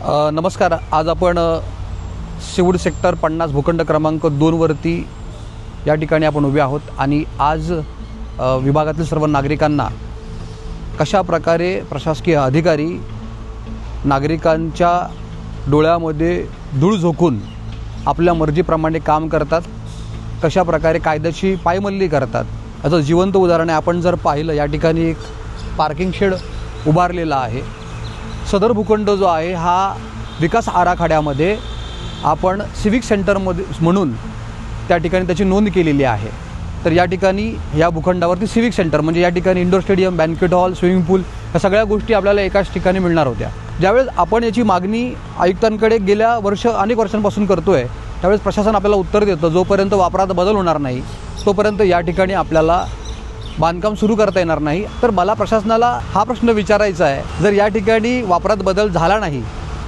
नमस्कार. आज आपण सिवूड सेक्टर 50 भूखंड क्रमांक 2 वरती या ठिकाणी आपण उभे आहोत आणि आज विभागातील सर्व नागरिकांना कशा प्रकारे प्रशासकीय अधिकारी नागरिकांच्या डोळ्यामध्ये धूळ झोकून आपल्या मर्जीप्रमाणे काम करतात, कशा प्रकारे कायद्याची पायमल्ली करतात याचं जिवंत उदाहरण आहे. आपण जर पाहिलं या ठिकाणी एक पार्किंग शेड उभारलेला आहे. सदर भूखंड जो आहे हा विकास आराखड्यामध्ये आपण सिविक सेंटरमध्ये म्हणून त्या ठिकाणी त्याची नोंद केलेली आहे. तर या ठिकाणी या भूखंडावरती सिविक सेंटर म्हणजे या ठिकाणी indoor stadium, banquet hall, swimming pool या सगळ्या गोष्टी आपल्याला एकाच ठिकाणी मिळणार होत्या. ज्यावेळेस आपण याची मागणी आयुक्तांकडे गेल्या अनेक वर्षांपासून करतो आहे, त्यावेळेस प्रशासन आपल्याला उत्तर देतं जोपर्यंत वापरात बदल होणार नाही तोपर्यंत या ठिकाणी आपल्याला बांधकाम सुरू करता येणार नाही. तर मला प्रशासनाला हा प्रश्न विचारायचा आहे, जर या ठिकाणी वापरात बदल झाला नाही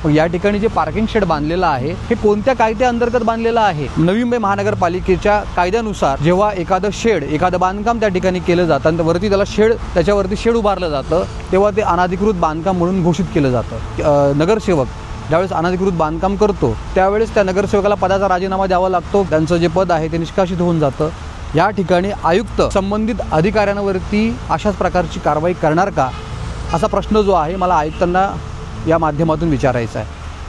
मग या ठिकाणी जे पार्किंग शेड बांधलेलं आहे हे कोणत्या कायद्याअंतर्गत बांधलेलं आहे? नवी मुंबई महानगरपालिकेच्या कायद्यानुसार जेव्हा एखादं बांधकाम त्या ठिकाणी केलं जातं आणि वरती त्याच्यावरती शेड उभारलं जातं तेव्हा ते अनधिकृत बांधकाम म्हणून घोषित केलं जातं. नगरसेवक ज्यावेळेस अनधिकृत बांधकाम करतो त्यावेळेस त्या नगरसेवकाला पदाचा राजीनामा द्यावा लागतो, त्यांचं जे पद आहे ते निष्कासित होऊन जातं. या ठिकाणी आयुक्त संबंधित अधिकाऱ्यांवरती अशाच प्रकारची कारवाई करणार का असा प्रश्न जो आहे मला आयुक्तांना या माध्यमातून विचारायचा आहे.